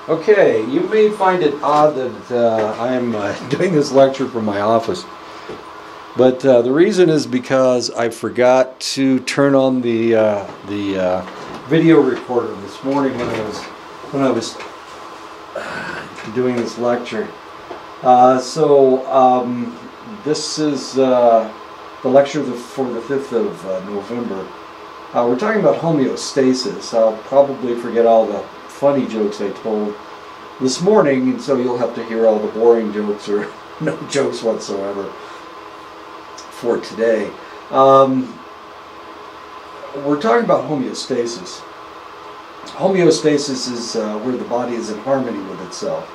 Okay, you may find it odd that I am doing this lecture from my office, but the reason is because I forgot to turn on the video recorder this morning when I was doing this lecture. This is the lecture for the 5th of November. We're talking about homeostasis. I'll probably forget all the funny jokes I told this morning, and so you'll have to hear all the boring jokes or no jokes whatsoever for today. We're talking about homeostasis. Homeostasis is where the body is in harmony with itself.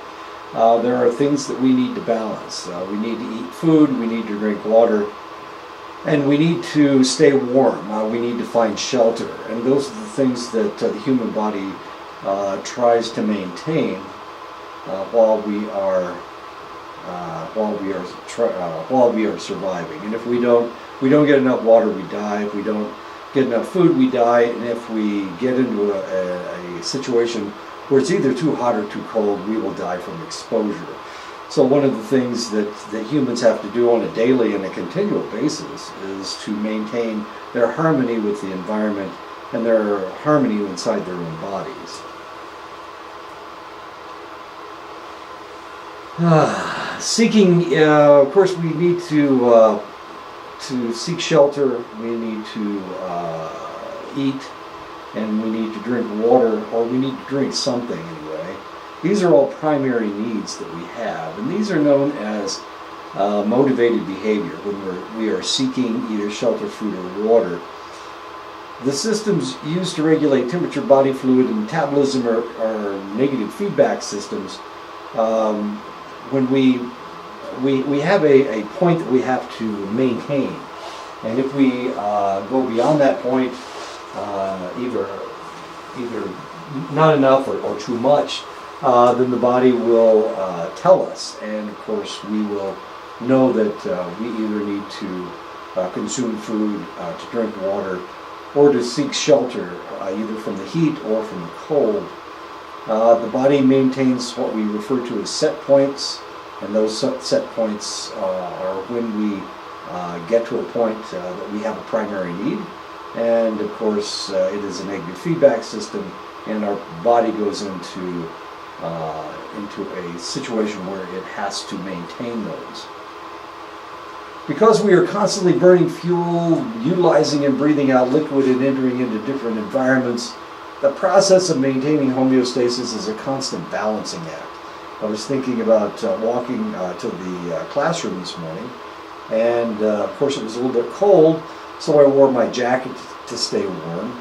There are things that we need to balance. We need to eat food, we need to drink water, and we need to stay warm. We need to find shelter. And those are the things that the human body tries to maintain while we are surviving. And if we don't get enough water, we die. If we don't get enough food, we die. And if we get into a situation where it's either too hot or too cold, we will die from exposure. So one of the things that humans have to do on a daily and a continual basis is to maintain their harmony with the environment and their harmony inside their own bodies. Seeking, of course, we need to seek shelter, we need to eat, and we need to drink water, or we need to drink something anyway. These are all primary needs that we have, and these are known as motivated behavior when we are seeking either shelter, food, or water. The systems used to regulate temperature, body fluid, and metabolism are negative feedback systems. When we have a point that we have to maintain, and if we go beyond that point, either not enough or too much, then the body will tell us, and of course we will know that we either need to consume food, to drink water, or to seek shelter, either from the heat or from the cold. The body maintains what we refer to as set points, and those set points are when we get to a point that we have a primary need, and of course it is a negative feedback system, and our body goes into a situation where it has to maintain those. Because we are constantly burning fuel, utilizing and breathing out liquid, and entering into different environments, the process of maintaining homeostasis is a constant balancing act. I was thinking about walking to the classroom this morning, and of course it was a little bit cold, so I wore my jacket to stay warm.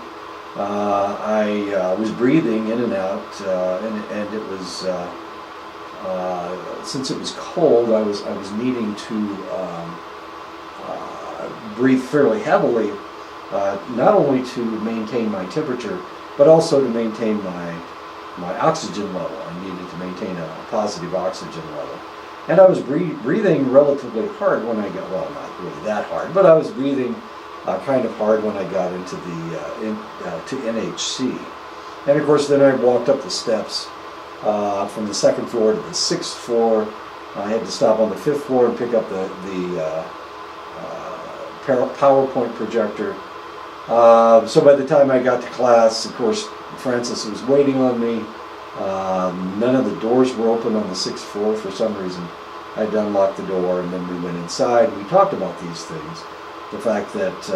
I was breathing in and out, and it was since it was cold, I was needing to breathe fairly heavily, not only to maintain my temperature, but also to maintain my oxygen level. I needed to maintain a positive oxygen level. And I was breathing relatively hard when I got, well, not really that hard, but I was breathing kind of hard when I got into to NHC. And of course then I walked up the steps from the 2nd floor to the 6th floor. I had to stop on the 5th floor and pick up the PowerPoint projector. So by the time I got to class, of course, Francis was waiting on me. None of the doors were open on the 6th floor for some reason. I'd unlocked the door, and then we went inside. We talked about these things. The fact that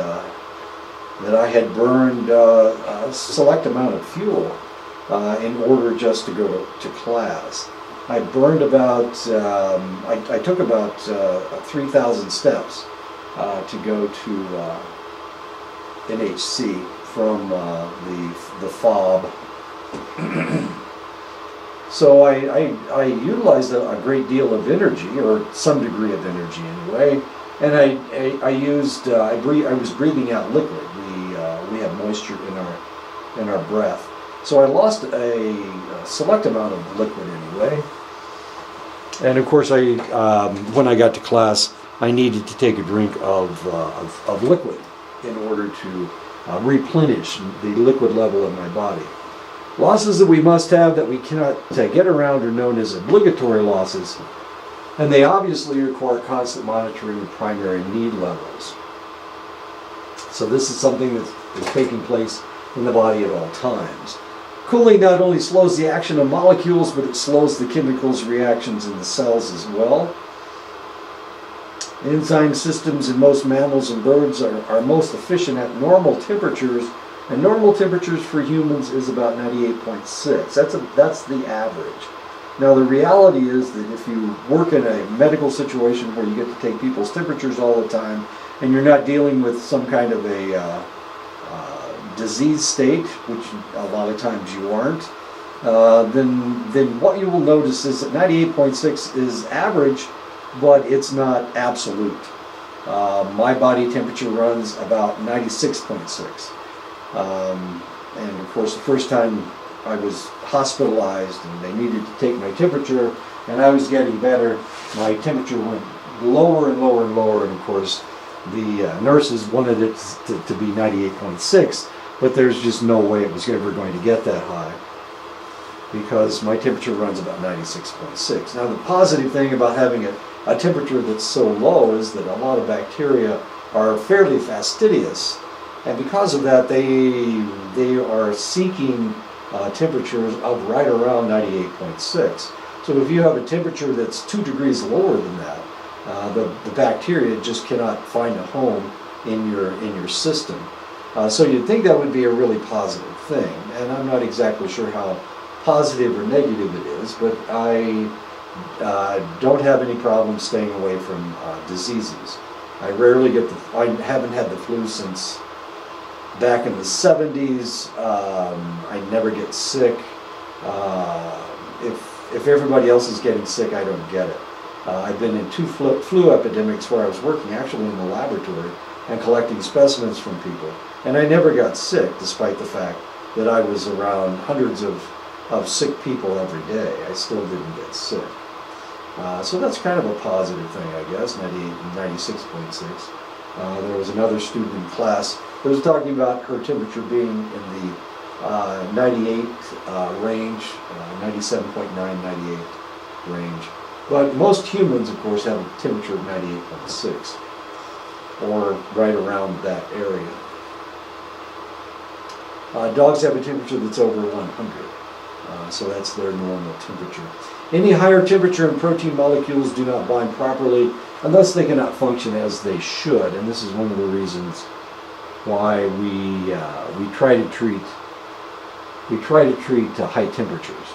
I had burned a select amount of fuel in order just to go to class. I burned about, I took about 3,000 steps to go to NHC from the fob. So I utilized a great deal of energy, or some degree of energy anyway, and I was breathing out liquid. We have moisture in our breath, so I lost a select amount of liquid anyway. And of course, when I got to class, I needed to take a drink of liquid in order to replenish the liquid level in my body. Losses that we must have that we cannot get around are known as obligatory losses, and they obviously require constant monitoring of primary need levels. So this is something that is taking place in the body at all times. Cooling not only slows the action of molecules, but it slows the chemicals reactions in the cells as well. Enzyme systems in most mammals and birds are most efficient at normal temperatures, and normal temperatures for humans is about 98.6. That's the average. Now the reality is that if you work in a medical situation where you get to take people's temperatures all the time, and you're not dealing with some kind of a disease state, which a lot of times you aren't, then what you will notice is that 98.6 is average, but it's not absolute. My body temperature runs about 96.6. And of course, the first time I was hospitalized and they needed to take my temperature, and I was getting better, my temperature went lower and lower and lower, and of course, the nurses wanted it to be 98.6, but there's just no way it was ever going to get that high, because my temperature runs about 96.6. Now the positive thing about having a temperature that's so low is that a lot of bacteria are fairly fastidious, and because of that they are seeking temperatures of right around 98.6. So if you have a temperature that's 2 degrees lower than that, the bacteria just cannot find a home in your system. So you'd think that would be a really positive thing, and I'm not exactly sure how positive or negative it is, but I don't have any problem staying away from diseases. I rarely get I haven't had the flu since back in the 70s. I never get sick. If everybody else is getting sick, I don't get it. I've been in 2 flu epidemics where I was working actually in the laboratory and collecting specimens from people, and I never got sick, despite the fact that I was around hundreds of sick people every day. I still didn't get sick. So that's kind of a positive thing, I guess, 96.6. There was another student in class that was talking about her temperature being in the 98 range, 97.9, 98 range. But most humans, of course, have a temperature of 98.6, or right around that area. Dogs have a temperature that's over 100, so that's their normal temperature. Any higher temperature and protein molecules do not bind properly unless they cannot function as they should, and this is one of the reasons why we try to treat high temperatures.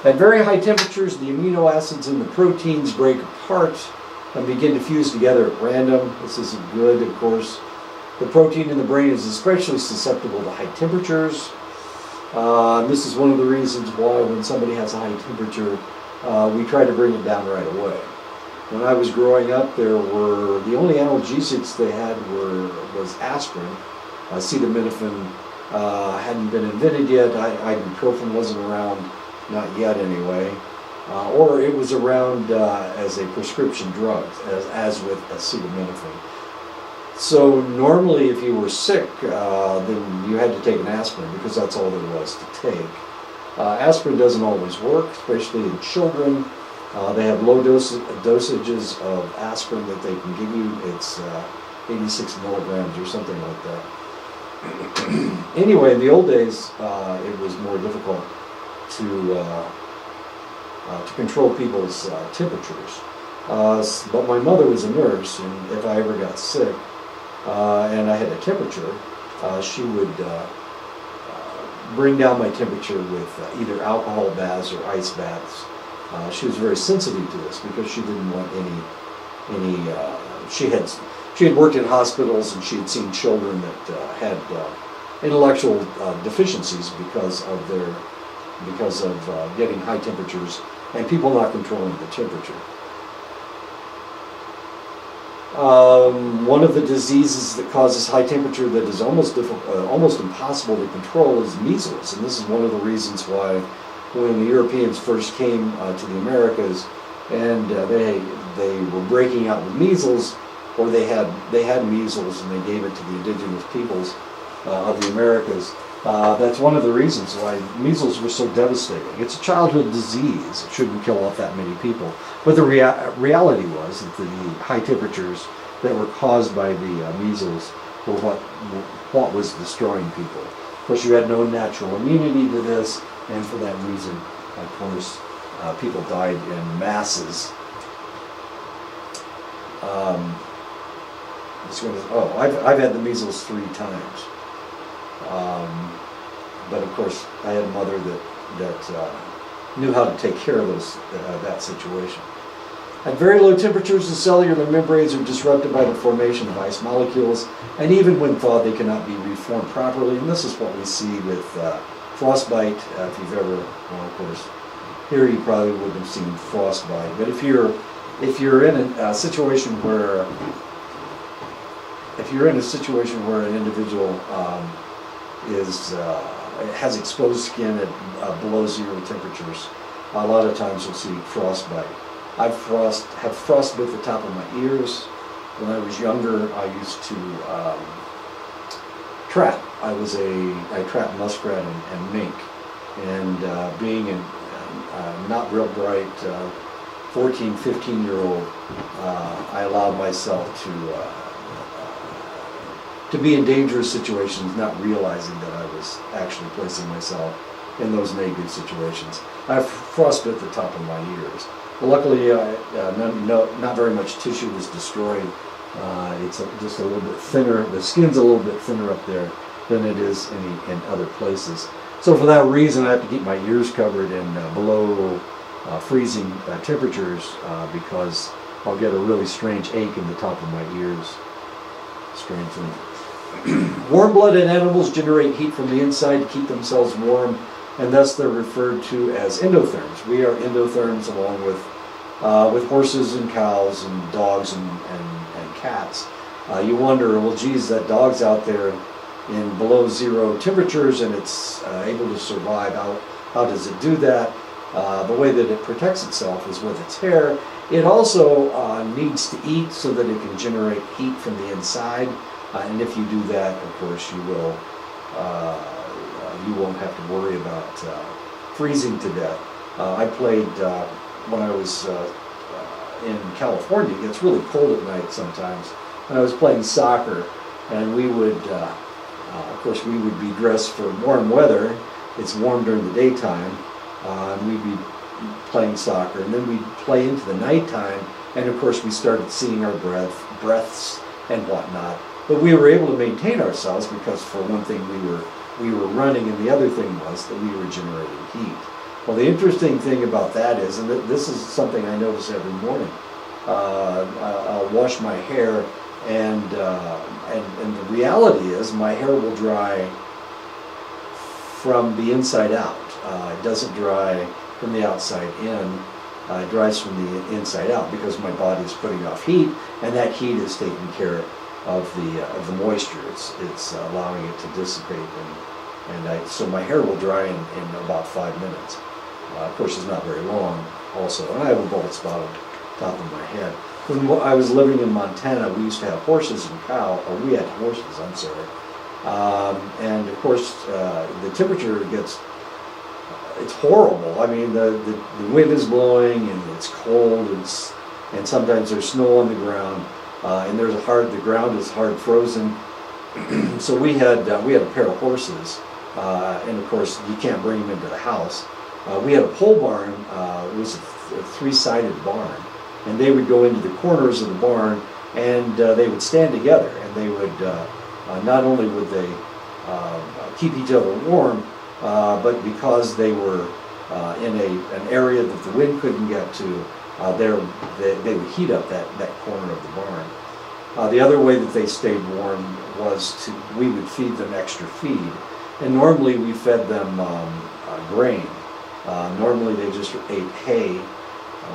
At very high temperatures, the amino acids in the proteins break apart and begin to fuse together at random. This isn't good, of course. The protein in the brain is especially susceptible to high temperatures. This is one of the reasons why when somebody has a high temperature, we try to bring it down right away. When I was growing up, the only analgesics they had was aspirin. Acetaminophen hadn't been invented yet. Ibuprofen wasn't around, not yet anyway. Or it was around as a prescription drug, as with acetaminophen. So normally if you were sick, then you had to take an aspirin because that's all there was to take. Aspirin doesn't always work, especially in children. They have low dosages of aspirin that they can give you. It's 86 milligrams or something like that. Anyway, in the old days, it was more difficult to control people's temperatures. But my mother was a nurse, and if I ever got sick and I had a temperature, she would bring down my temperature with either alcohol baths or ice baths. She was very sensitive to this because she didn't want any. She had worked in hospitals, and she had seen children that had intellectual deficiencies because of getting high temperatures and people not controlling the temperature. One of the diseases that causes high temperature that is almost impossible to control is measles, and this is one of the reasons why when the Europeans first came to the Americas and they were breaking out with measles, or they had measles and they gave it to the indigenous peoples of the Americas, That's one of the reasons why measles were so devastating. It's a childhood disease. It shouldn't kill off that many people. But the reality was that the high temperatures that were caused by the measles were what was destroying people. Of course, you had no natural immunity to this, and for that reason, of course, people died in masses. I've had the measles 3 times. But of course, I had a mother that knew how to take care of that situation. At very low temperatures, the cellular membranes are disrupted by the formation of ice molecules, and even when thawed, they cannot be reformed properly. And this is what we see with frostbite. If you've ever, well, of course, here you probably wouldn't have seen frostbite. But if you're in a situation where an individual has exposed skin at below 0 temperatures, a lot of times you'll see frostbite. I have frostbite at the top of my ears. When I was younger, I used to trap. I trapped muskrat and mink, and being a not real bright 14, 15-year-old, I allowed myself to be in dangerous situations, not realizing that I was actually placing myself in those negative situations. I have frostbite at the top of my ears. Well, luckily, not very much tissue was destroyed. It's just a little bit thinner. The skin's a little bit thinner up there than it is in other places. So for that reason, I have to keep my ears covered in below freezing temperatures because I'll get a really strange ache in the top of my ears. Strange thing. Warm-blooded animals generate heat from the inside to keep themselves warm, and thus they're referred to as endotherms. We are endotherms along with horses and cows and dogs and cats. You wonder, well, geez, that dog's out there in below 0 temperatures and it's able to survive. How does it do that? The way that it protects itself is with its hair. It also needs to eat so that it can generate heat from the inside. And if you do that, of course, you won't have to worry about freezing to death. I played when I was in California. It gets really cold at night sometimes. And I was playing soccer, and we would, of course, we would be dressed for warm weather. It's warm during the daytime, and we'd be playing soccer, and then we'd play into the nighttime, and of course we started seeing our breaths and whatnot. But we were able to maintain ourselves because, for one thing, we were running, and the other thing was that we were generating heat. Well, the interesting thing about that is, and this is something I notice every morning, I'll wash my hair, and the reality is my hair will dry from the inside out. It doesn't dry from the outside in. It dries from the inside out because my body is putting off heat, and that heat is taking care of the moisture. It's allowing it to dissipate, so my hair will dry in about 5 minutes. Of course, it's not very long also, and I have a bald spot on top of my head. When I was living in Montana, we used to have horses and we had horses, I'm sorry. And of course, the temperature it's horrible. I mean, the wind is blowing and it's cold, and sometimes there's snow on the ground, and the ground is hard frozen. So we had a pair of horses, and of course you can't bring them into the house. We had a pole barn. It was a 3-sided barn, and they would go into the corners of the barn, and they would stand together, and they would not only would they keep each other warm, but because they were in an area that the wind couldn't get to, they would heat up that corner of the barn. The other way that they stayed warm was we would feed them extra feed, and normally we fed them grain. Normally they just ate hay.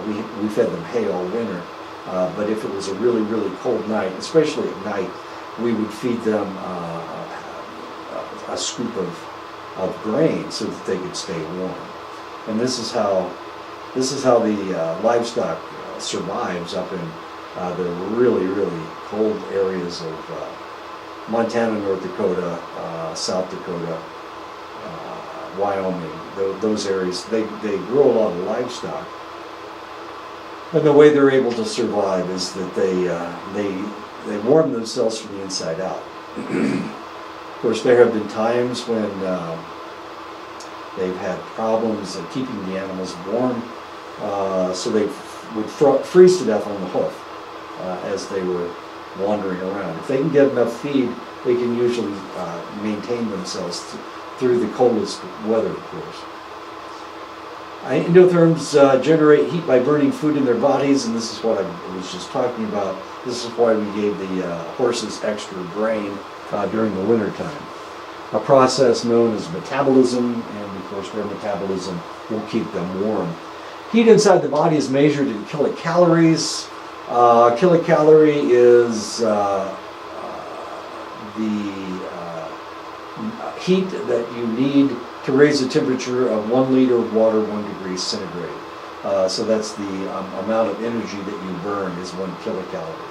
We fed them hay all winter, but if it was a really, really cold night, especially at night, we would feed them a scoop of grain so that they could stay warm. And this is how the livestock survives up in the really, really cold areas of Montana, North Dakota, South Dakota, Wyoming, those areas, they grow a lot of livestock. And the way they're able to survive is that they warm themselves from the inside out. Of course, there have been times when they've had problems in keeping the animals warm, so they would freeze to death on the hoof as they were wandering around. If they can get enough feed, they can usually maintain themselves through the coldest weather, of course. Endotherms generate heat by burning food in their bodies, and this is what I was just talking about. This is why we gave the horses extra grain during the winter time. A process known as metabolism, and of course their metabolism will keep them warm. Heat inside the body is measured in kilocalories. Kilocalorie is the heat that you need to raise the temperature of 1 liter of water 1 degree centigrade. So that's the amount of energy that you burn is 1 kilocalorie.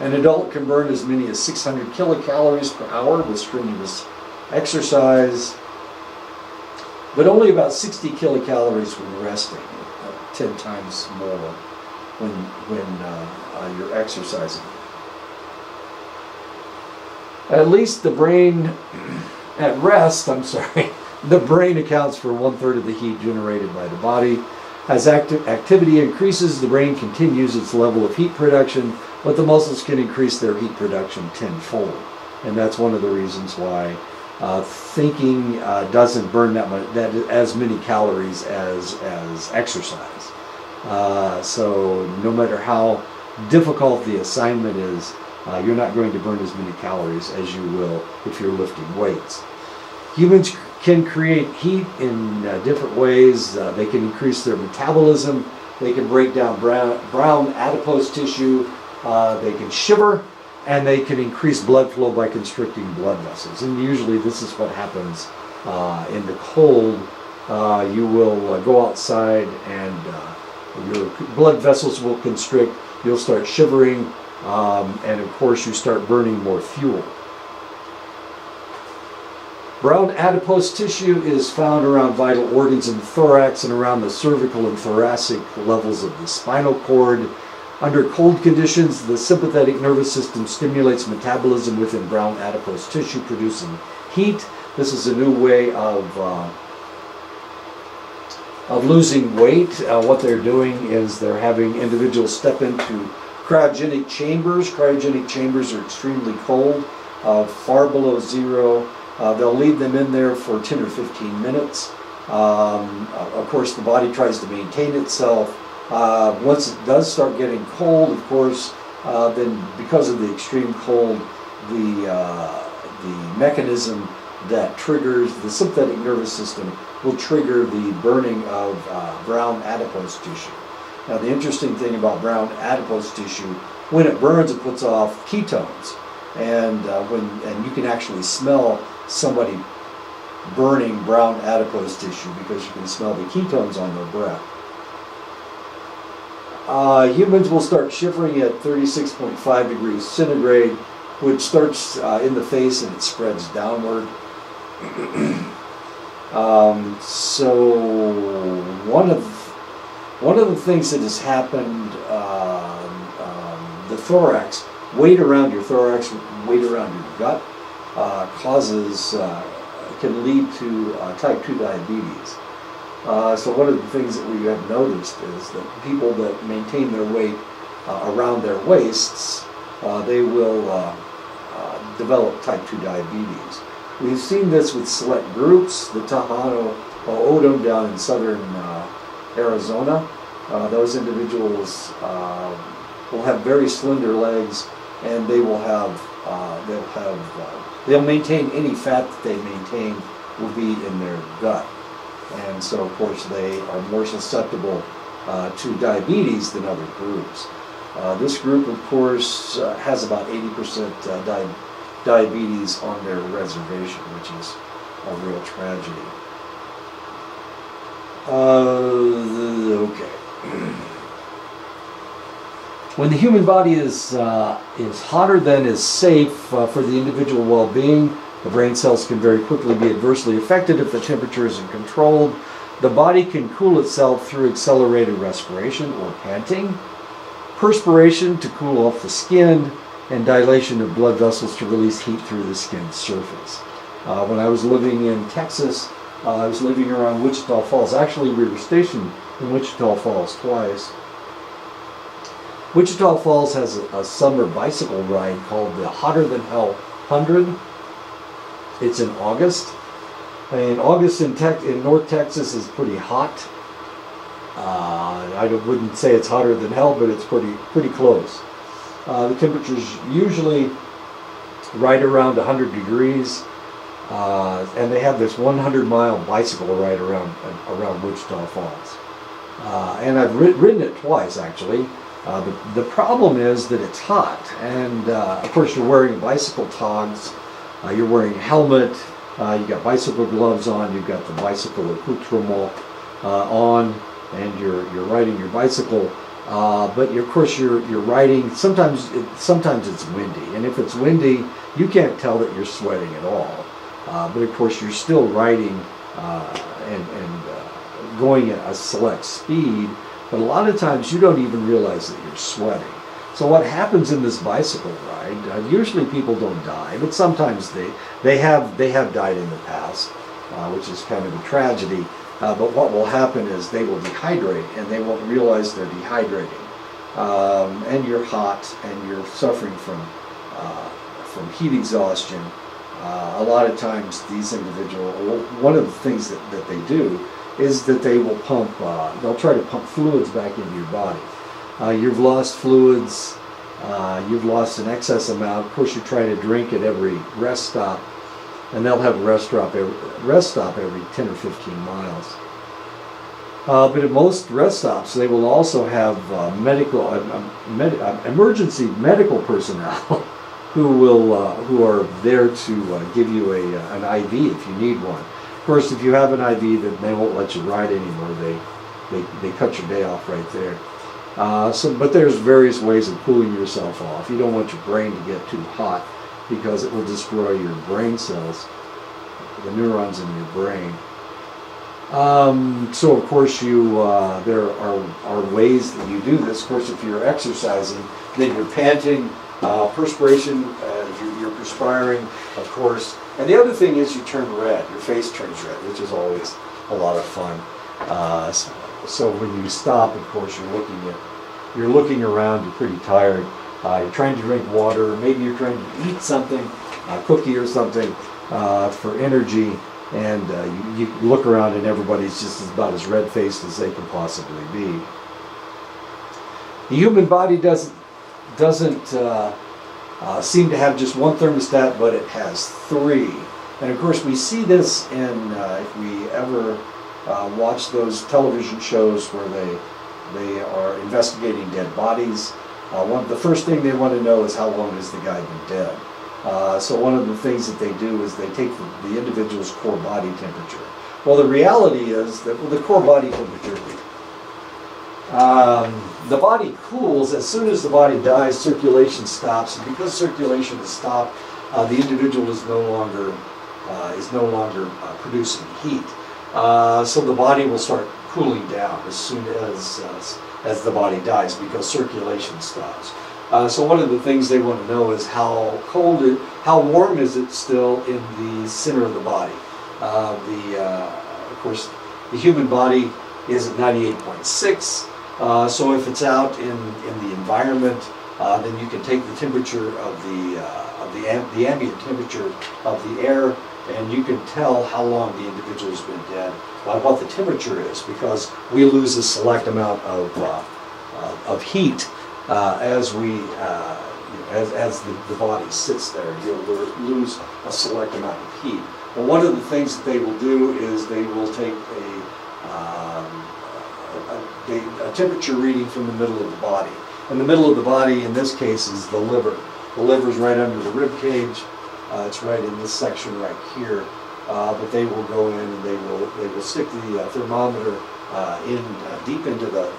An adult can burn as many as 600 kilocalories per hour with strenuous exercise, but only about 60 kilocalories when resting, 10 times more when you're exercising. At least the brain at rest, the brain accounts for 1/3 of the heat generated by the body. As activity increases, the brain continues its level of heat production, but the muscles can increase their heat production tenfold. And that's one of the reasons why thinking doesn't burn as many calories as exercise. So no matter how difficult the assignment is, you're not going to burn as many calories as you will if you're lifting weights. Humans can create heat in different ways. They can increase their metabolism. They can break down brown adipose tissue. They can shiver, and they can increase blood flow by constricting blood vessels. And usually this is what happens in the cold. You will go outside and your blood vessels will constrict. You'll start shivering, and of course you start burning more fuel. Brown adipose tissue is found around vital organs in the thorax and around the cervical and thoracic levels of the spinal cord. Under cold conditions, the sympathetic nervous system stimulates metabolism within brown adipose tissue, producing heat. This is a new way of losing weight. What they're doing is they're having individuals step into cryogenic chambers. Cryogenic chambers are extremely cold, far below zero. They'll leave them in there for 10 or 15 minutes. Of course, the body tries to maintain itself. Once it does start getting cold, of course, then because of the extreme cold, the mechanism that triggers the sympathetic nervous system will trigger the burning of brown adipose tissue. Now, the interesting thing about brown adipose tissue, when it burns, it puts off ketones, and you can actually smell somebody burning brown adipose tissue because you can smell the ketones on their breath. Humans will start shivering at 36.5 degrees centigrade, which starts in the face and it spreads downward. So one of the things that has happened, the thorax, weight around your thorax, weight around your gut, can lead to type 2 diabetes. So one of the things that we have noticed is that people that maintain their weight around their waists, they will develop type 2 diabetes. We've seen this with select groups, the Tohono O'odham down in southern Arizona. Those individuals will have very slender legs, and they'll maintain any fat that they maintain will be in their gut. And so, of course, they are more susceptible to diabetes than other groups. This group, of course, has about 80% diabetes on their reservation, which is a real tragedy. Okay. When the human body is hotter than is safe for the individual well-being, The brain cells can very quickly be adversely affected if the temperature isn't controlled. The body can cool itself through accelerated respiration or panting, perspiration to cool off the skin, and dilation of blood vessels to release heat through the skin's surface. When I was living in Texas, I was living around Wichita Falls. Actually, we were stationed in Wichita Falls twice. Wichita Falls has a summer bicycle ride called the Hotter Than Hell 100. It's in August. And August in North Texas is pretty hot. I wouldn't say it's hotter than hell, but it's pretty close. The temperature's usually right around 100 degrees. And they have this 100-mile bicycle ride around Wichita Falls. And I've ridden it twice, actually. The problem is that it's hot, and of course you're wearing bicycle togs, you're wearing a helmet, you've got bicycle gloves on, you've got the bicycle accoutrement on, and you're riding your bicycle. But of course you're riding. Sometimes it's windy, and if it's windy, you can't tell that you're sweating at all. But of course you're still riding and going at a select speed. But a lot of times you don't even realize that you're sweating. So what happens in this bicycle ride? Usually people don't die, but sometimes they have died in the past, which is kind of a tragedy. But what will happen is they will dehydrate, and they won't realize they're dehydrating. And you're hot, and you're suffering from heat exhaustion. A lot of times these individuals, one of the things that they do is that they will they'll try to pump fluids back into your body. You've lost fluids, you've lost an excess amount. Of course, you try to drink at every rest stop, and they'll have a rest stop every 10 or 15 miles. But at most rest stops, they will also have emergency medical personnel who are there to give you an IV if you need one. Of course, if you have an IV, then they won't let you ride anymore. They cut your day off right there. But there's various ways of cooling yourself off. You don't want your brain to get too hot because it will destroy your brain cells, the neurons in your brain. So of course there are ways that you do this. Of course, if you're exercising, then you're panting, perspiration, you're perspiring, of course. And the other thing is you turn red, your face turns red, which is always a lot of fun. So when you stop, of course, you're looking around, you're pretty tired, you're trying to drink water, maybe you're trying to eat something, a cookie or something, for energy, and you look around and everybody's just about as red-faced as they can possibly be. The human body doesn't seem to have just one thermostat, but it has three. And of course we see this if we ever watch those television shows where they are investigating dead bodies. The first thing they want to know is how long has the guy been dead. So one of the things that they do is they take the individual's core body temperature. Well, the reality is that with the core body temperature, the body cools. As soon as the body dies, circulation stops, and because circulation has stopped, the individual is no longer producing heat. So the body will start cooling down as soon as the body dies because circulation stops. So one of the things they want to know is how warm is it still in the center of the body. Of course, the human body is at 98.6. So if it's out in the environment, then you can take the temperature of the ambient temperature of the air, and you can tell how long the individual's been dead by what the temperature is, because we lose a select amount of heat as the body sits there. You'll lose a select amount of heat. Well, one of the things that they will do is they will take a temperature reading from the middle of the body. And the middle of the body, in this case, is the liver. The liver is right under the rib cage. It's right in this section right here. But they will go in and they will stick the thermometer deep into the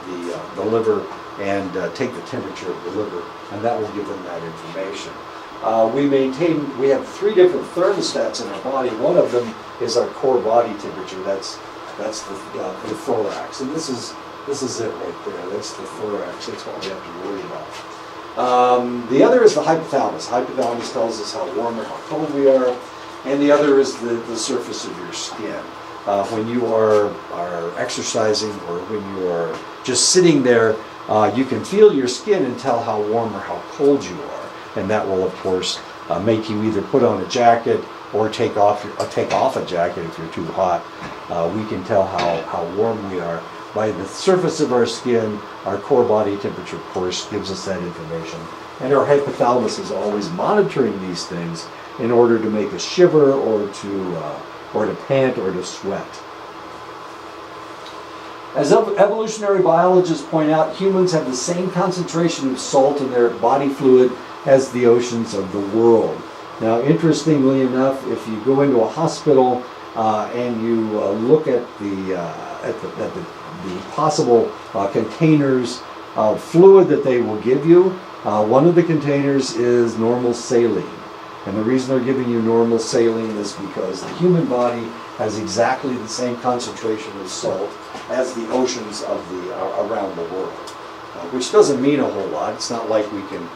liver and take the temperature of the liver, and that will give them that information. We have three different thermostats in our body. One of them is our core body temperature. That's the thorax, and this is it right there. That's the thorax. That's what we have to worry about. The other is the hypothalamus. Hypothalamus tells us how warm or how cold we are, and the other is the surface of your skin. When you are exercising or when you are just sitting there, you can feel your skin and tell how warm or how cold you are. And that will, of course, make you either put on a jacket or take off a jacket if you're too hot. We can tell how warm we are by the surface of our skin. Our core body temperature, of course, gives us that information. And our hypothalamus is always monitoring these things in order to make us shiver or to pant or to sweat. As evolutionary biologists point out, humans have the same concentration of salt in their body fluid as the oceans of the world. Now, interestingly enough, if you go into a hospital and you look at the possible containers of fluid that they will give you, one of the containers is normal saline. And the reason they're giving you normal saline is because the human body has exactly the same concentration of salt as the oceans of around the world, which doesn't mean a whole lot. It's not like we can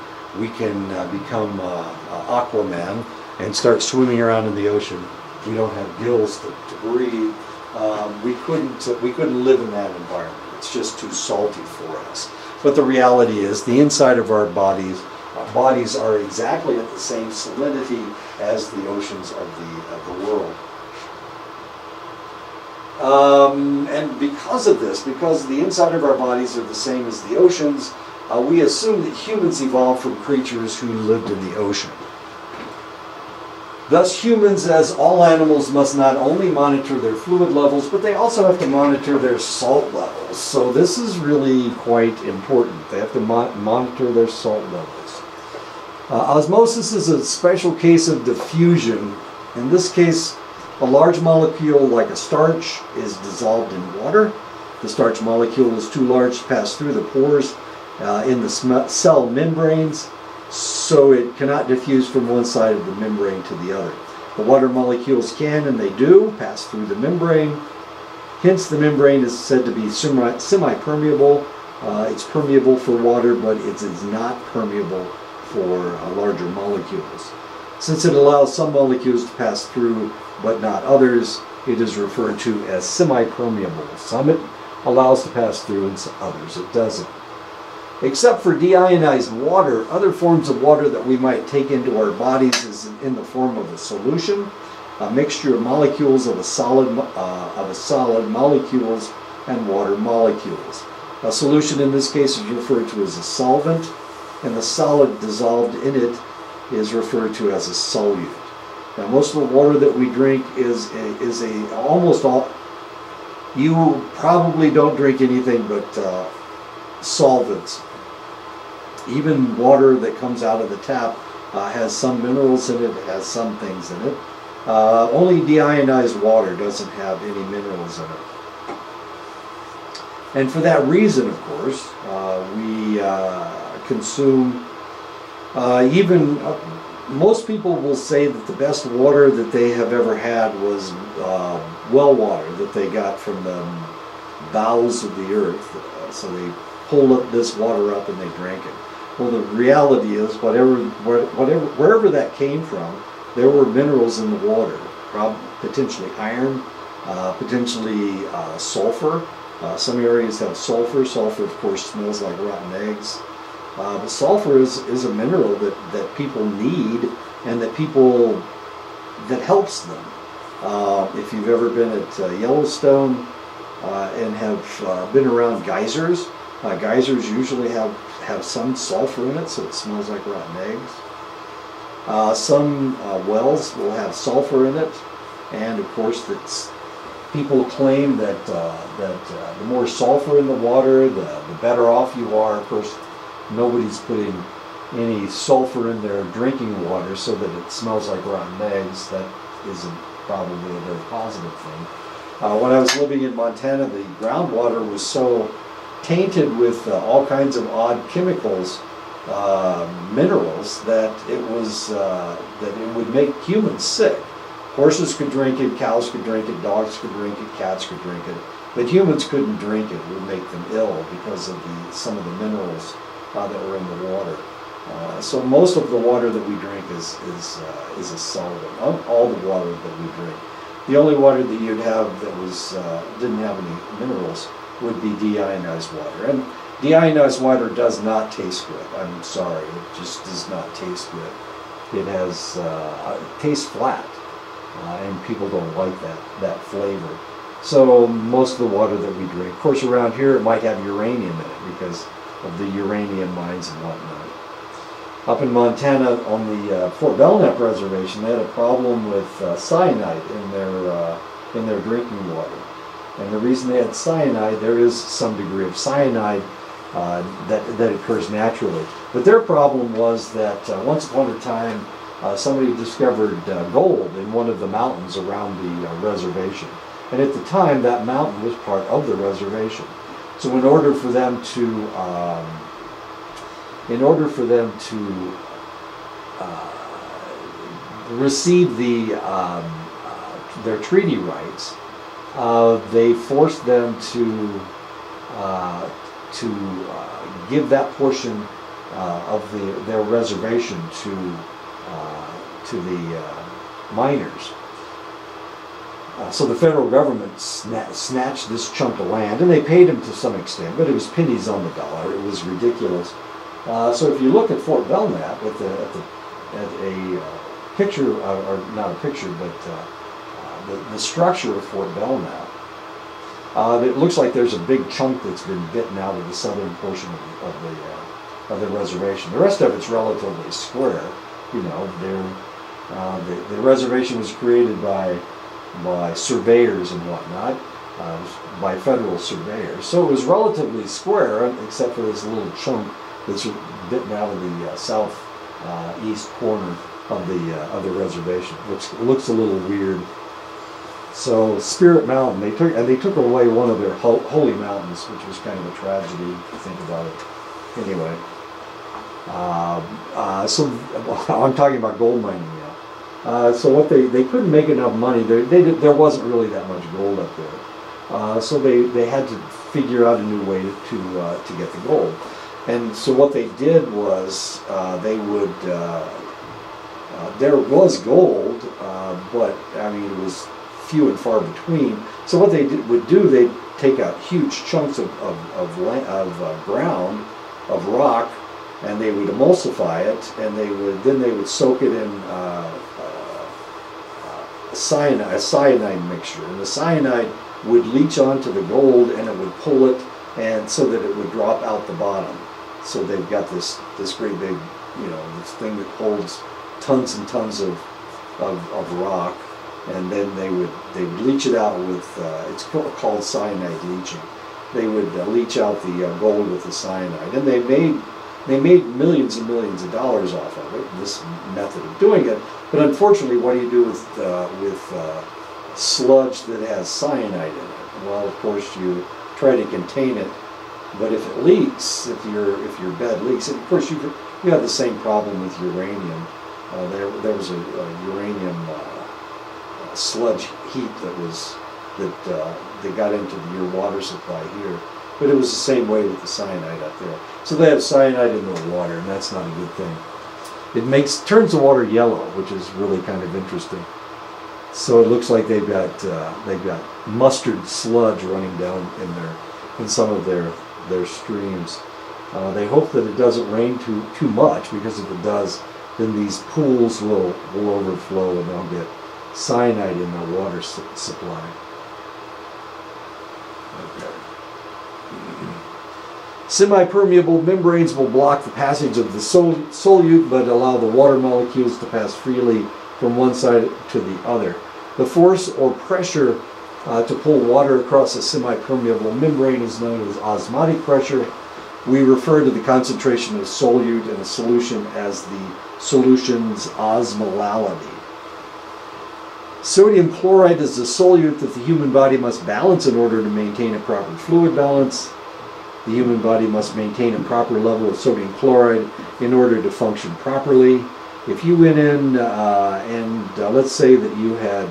become Aquaman and start swimming around in the ocean. We don't have gills to breathe. We couldn't live in that environment. It's just too salty for us. But the reality is, the inside of our bodies are exactly at the same salinity as the oceans of the world. And because of this, because the inside of our bodies are the same as the oceans, we assume that humans evolved from creatures who lived in the ocean. Thus, humans, as all animals, must not only monitor their fluid levels, but they also have to monitor their salt levels. So this is really quite important. They have to monitor their salt levels. Osmosis is a special case of diffusion. In this case, a large molecule like a starch is dissolved in water. The starch molecule is too large to pass through the pores in the cell membranes, so it cannot diffuse from one side of the membrane to the other. The water molecules can, and they do, pass through the membrane. Hence, the membrane is said to be semi-permeable. It's permeable for water, but it is not permeable for larger molecules. Since it allows some molecules to pass through, but not others, it is referred to as semi-permeable. Some it allows to pass through, and others it doesn't. Except for deionized water, other forms of water that we might take into our bodies is in the form of a solution, a mixture of molecules of a solid molecules and water molecules. A solution in this case is referred to as a solvent, and the solid dissolved in it is referred to as a solute. Now, most of the water that we drink is almost all. You probably don't drink anything but solvents. Even water that comes out of the tap has some minerals in it, has some things in it. Only deionized water doesn't have any minerals in it. And for that reason, of course, we consume most people will say that the best water that they have ever had was well water that they got from the bowels of the earth. So they pulled this water up and they drank it. Well, the reality is, wherever that came from, there were minerals in the water. Potentially iron, potentially sulfur. Some areas have sulfur. Sulfur, of course, smells like rotten eggs. But sulfur is a mineral that people need and that helps them. If you've ever been at Yellowstone and have been around geysers, geysers usually have some sulfur in it, so it smells like rotten eggs. Some wells will have sulfur in it, and of course people claim that the more sulfur in the water, the better off you are. Of course, nobody's putting any sulfur in their drinking water so that it smells like rotten eggs. That isn't probably a very positive thing. When I was living in Montana, the groundwater was so tainted with all kinds of odd chemicals minerals that it would make humans sick. Horses could drink it, cows could drink it, dogs could drink it, cats could drink it, but humans couldn't drink it. It would make them ill because of some of the minerals that were in the water. So most of the water that we drink is a solvent. All the water that we drink. The only water that you'd have that didn't have any minerals would be deionized water. And deionized water does not taste good. I'm sorry, it just does not taste good. It tastes flat, and people don't like that flavor. So most of the water that we drink, of course, around here it might have uranium in it because of the uranium mines and whatnot. Up in Montana on the Fort Belknap reservation, they had a problem with cyanide in their drinking water. And the reason they had cyanide, there is some degree of cyanide that occurs naturally. But their problem was that once upon a time, somebody discovered gold in one of the mountains around the reservation. And at the time, that mountain was part of the reservation. So in order for them to receive their treaty rights, they forced them to give that portion of their reservation to the miners. So the federal government snatched this chunk of land, and they paid them to some extent, but it was pennies on the dollar. It was ridiculous. So if you look at Fort Belknap at a picture, or not a picture, but the structure of Fort Belknap, it looks like there's a big chunk that's been bitten out of the southern portion of the reservation. The rest of it's relatively square. You know, the reservation was created by surveyors and whatnot, by federal surveyors. So it was relatively square, except for this little chunk that's bitten out of the southeast corner of the reservation. It looks a little weird. So Spirit Mountain, they took away one of their holy mountains, which was kind of a tragedy if you think about it. Anyway, so I'm talking about gold mining now. So what they couldn't make enough money. There wasn't really that much gold up there. So they had to figure out a new way to get the gold. And so what they did was they would there was gold, but I mean it was few and far between. So what they would do, they'd take out huge chunks of ground, of rock, and they would emulsify it, and then they would soak it in a cyanide mixture, and the cyanide would leach onto the gold, and it would pull it, and so that it would drop out the bottom. So they've got this great big, this thing that holds tons and tons of rock, and then they would leach it out with it's called cyanide leaching. They would leach out the gold with the cyanide, and they made millions and millions of dollars off of it. This method of doing it, but unfortunately, what do you do with sludge that has cyanide in it? Well, of course, you try to contain it, but if it leaks, if your bed leaks, and of course you have the same problem with uranium. There was a uranium sludge heap that got into your water supply here, but it was the same way with the cyanide up there. So they have cyanide in the water, and that's not a good thing. It turns the water yellow, which is really kind of interesting. So it looks like they've got mustard sludge running down in some of their streams. They hope that it doesn't rain too much, because if it does, then these pools will overflow and they'll get cyanide in their water supply. Okay. Semi-permeable membranes will block the passage of the solute, but allow the water molecules to pass freely from one side to the other. The force or pressure to pull water across a semi-permeable membrane is known as osmotic pressure. We refer to the concentration of solute in a solution as the solution's osmolality. Sodium chloride is a solute that the human body must balance in order to maintain a proper fluid balance. The human body must maintain a proper level of sodium chloride in order to function properly. If you went in and let's say that you had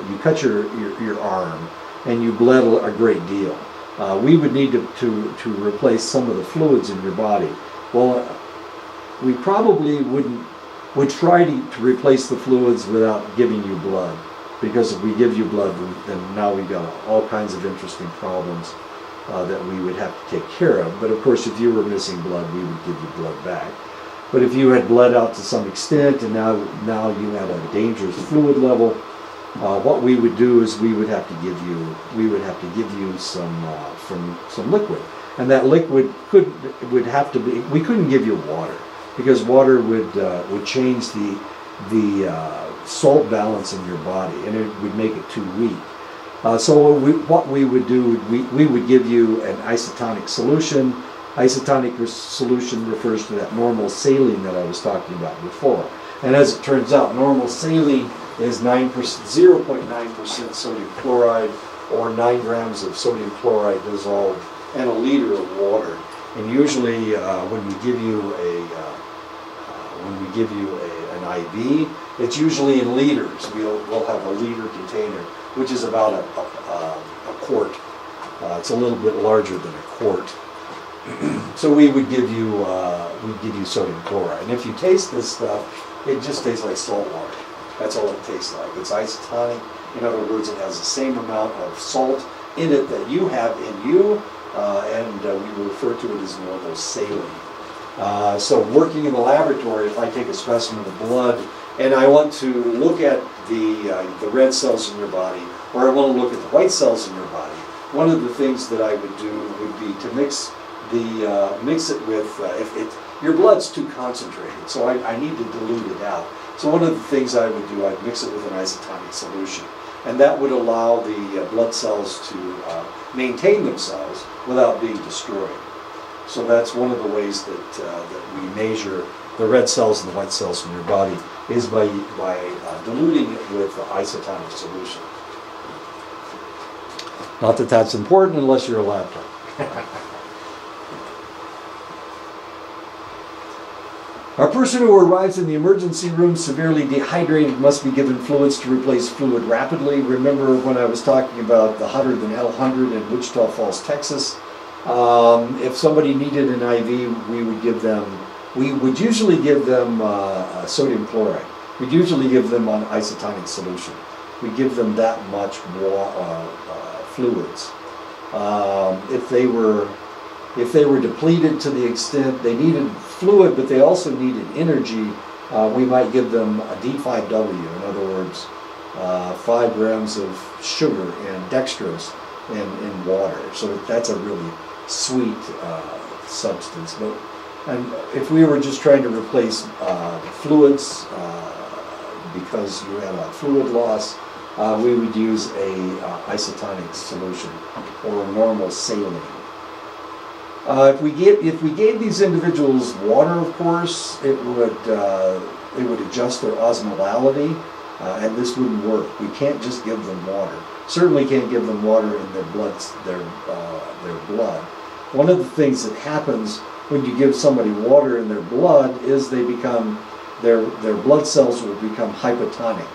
you cut your arm and you bled a great deal, we would need to replace some of the fluids in your body. Well, we probably would try to replace the fluids without giving you blood, because if we give you blood, then now we've got all kinds of interesting problems that we would have to take care of. But of course, if you were missing blood, we would give you blood back. But if you had bled out to some extent and now you had a dangerous fluid level, what we would do is we would have to give you some liquid, and that liquid would have to be. We couldn't give you water, because water would change the salt balance in your body, and it would make it too weak. So what we would do, we would give you an isotonic solution. Isotonic solution refers to that normal saline that I was talking about before. And as it turns out, normal saline is 0.9% sodium chloride, or 9 grams of sodium chloride dissolved in a liter of water. And usually, when we give you an IV, it's usually in liters. We'll have a liter container, which is about a quart. It's a little bit larger than a quart. So we would give you sodium chloride. And if you taste this stuff, it just tastes like salt water. That's all it tastes like. It's isotonic. In other words, it has the same amount of salt in it that you have in you, and we refer to it as normal saline. So working in the laboratory, if I take a specimen of blood and I want to look at the red cells in your body, or I want to look at the white cells in your body, one of the things that I would do would be to mix it with, if your blood's too concentrated, so I need to dilute it out. So one of the things I would do, I'd mix it with an isotonic solution, and that would allow the blood cells to maintain themselves without being destroyed. So that's one of the ways that we measure the red cells and the white cells in your body, is by diluting it with the isotonic solution. Not that that's important unless you're a lab tech. A person who arrives in the emergency room severely dehydrated must be given fluids to replace fluid rapidly. Remember when I was talking about the 100 and L100 in Wichita Falls, Texas? If somebody needed an IV, we would usually give them sodium chloride. We'd usually give them an isotonic solution. We give them that much fluids. If they were depleted to the extent they needed fluid, but they also needed energy, we might give them a D5W. In other words, 5 grams of sugar and dextrose in water. So that's a really sweet substance. And if we were just trying to replace fluids because you had a fluid loss, we would use a isotonic solution or a normal saline. If we gave these individuals water, of course, it would adjust their osmolality, and this wouldn't work. We can't just give them water. Certainly can't give them water in their blood. One of the things that happens when you give somebody water in their blood is their blood cells will become hypotonic.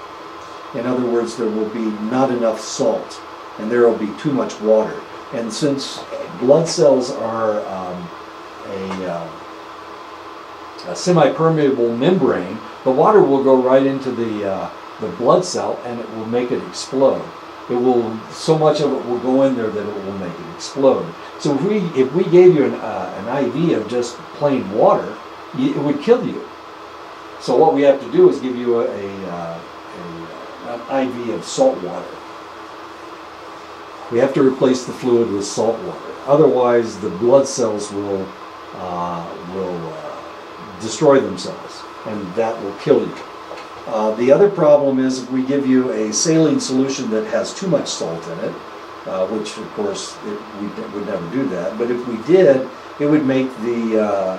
In other words, there will be not enough salt, and there will be too much water. And since blood cells are a semi-permeable membrane, the water will go right into the blood cell, and it will make it explode. So much of it will go in there that it will make it explode. So if we gave you an IV of just plain water, it would kill you. So what we have to do is give you an IV of salt water. We have to replace the fluid with salt water. Otherwise, the blood cells will destroy themselves, and that will kill you. The other problem is if we give you a saline solution that has too much salt in it, which of course we would never do that. But if we did, it would make the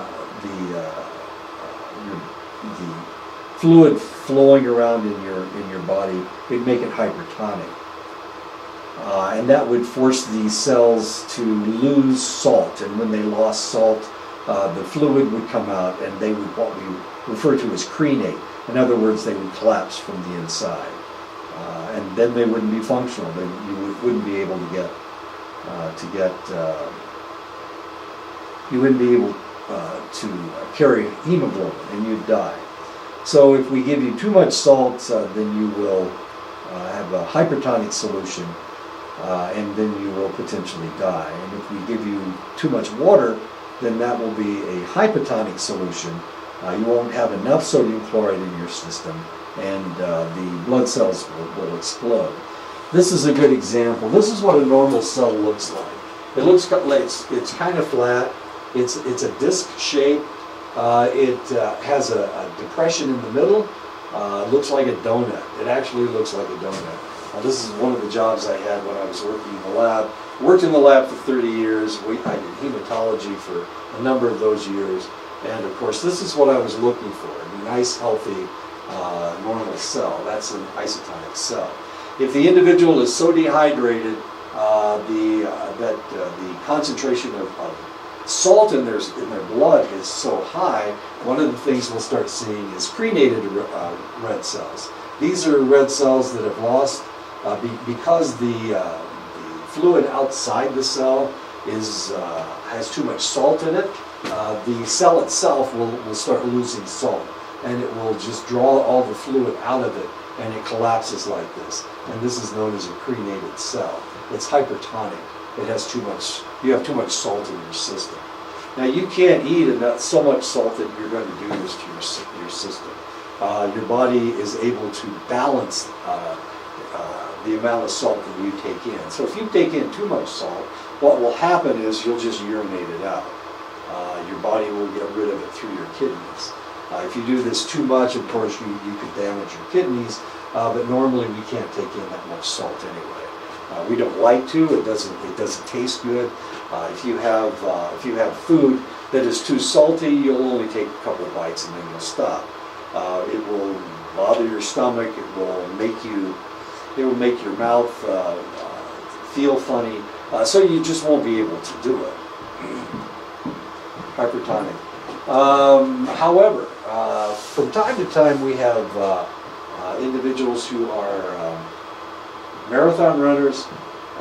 fluid flowing around in your body, it'd make it hypertonic. And that would force these cells to lose salt. And when they lost salt, the fluid would come out, and they would what we refer to as crenate. In other words, they would collapse from the inside. And then they wouldn't be functional. Wouldn't be able to get, you wouldn't be able to carry hemoglobin, and you'd die. So if we give you too much salt, then you will have a hypertonic solution, and then you will potentially die. And if we give you too much water, then that will be a hypotonic solution. You won't have enough sodium chloride in your system, and the blood cells will explode. This is a good example. This is what a normal cell looks like. It looks like it's kind of flat. It's a disc shape. It has a depression in the middle. It looks like a donut. It actually looks like a donut. This is one of the jobs I had when I was working in the lab. Worked in the lab for 30 years. I did hematology for a number of those years. And of course, this is what I was looking for, a nice, healthy, normal cell. That's an isotonic cell. If the individual is so dehydrated that the concentration of salt in their blood is so high, one of the things we'll start seeing is crenated red cells. These are red cells that have lost, because the fluid outside the cell has too much salt in it. The cell itself will start losing salt, and it will just draw all the fluid out of it, and it collapses like this. And this is known as a crenated cell. It's hypertonic. It has you have too much salt in your system. Now you can't eat so much salt that you're going to do this to your system. Your body is able to balance the amount of salt that you take in. So if you take in too much salt, what will happen is you'll just urinate it out. Your body will get rid of it through your kidneys. If you do this too much, of course, you could damage your kidneys, but normally we can't take in that much salt anyway. We don't like to. It doesn't taste good. If you have food that is too salty, you'll only take a couple bites and then you'll stop. It will bother your stomach. It will make your mouth feel funny. So you just won't be able to do it. Hypertonic. However, from time to time we have individuals who are marathon runners,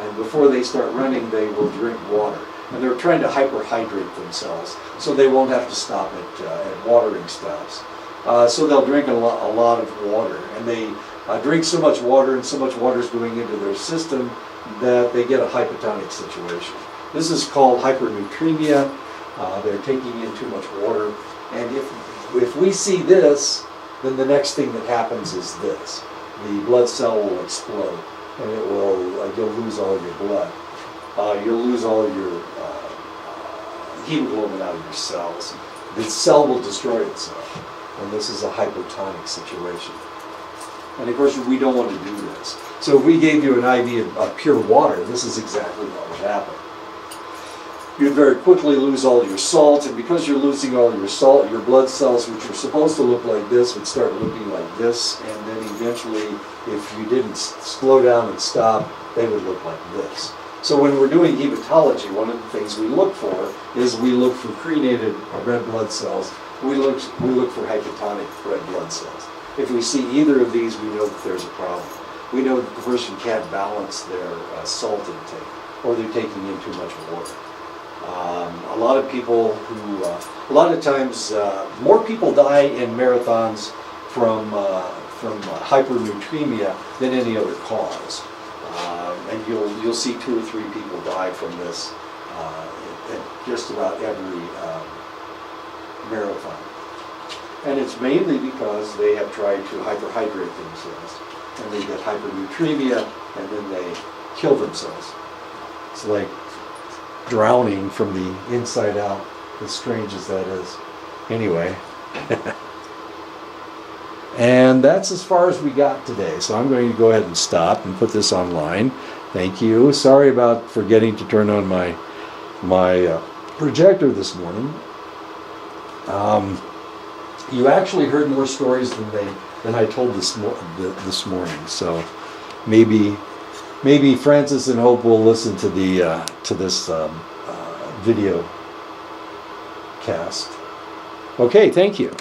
and before they start running they will drink water. And they're trying to hyperhydrate themselves so they won't have to stop at watering stops. So they'll drink a lot of water, and they drink so much water, and so much water is going into their system that they get a hypotonic situation. This is called hypernatremia. They're taking in too much water, and if we see this, then the next thing that happens is this: the blood cell will explode, and you'll lose all your blood. You'll lose all your hemoglobin out of your cells. The cell will destroy itself, and this is a hypotonic situation. And of course, we don't want to do this. So if we gave you an IV of pure water, this is exactly what would happen. You'd very quickly lose all your salt, and because you're losing all your salt, your blood cells, which are supposed to look like this, would start looking like this, and then eventually, if you didn't slow down and stop, they would look like this. So when we're doing hematology, one of the things we look for is we look for crenated red blood cells. We look for hypotonic red blood cells. If we see either of these, we know that there's a problem. We know that the person can't balance their salt intake, or they're taking in too much water. A lot of times, more people die in marathons from hypernatremia than any other cause. And you'll see 2 or 3 people die from this at just about every marathon. And it's mainly because they have tried to hyperhydrate themselves, and they get hypernatremia, and then they kill themselves. It's like drowning from the inside out, as strange as that is. Anyway. And that's as far as we got today. So I'm going to go ahead and stop and put this online. Thank you. Sorry about forgetting to turn on my projector this morning. You actually heard more stories than I told this morning. So maybe maybe Francis and Hope will listen to the to this video cast. Okay, thank you.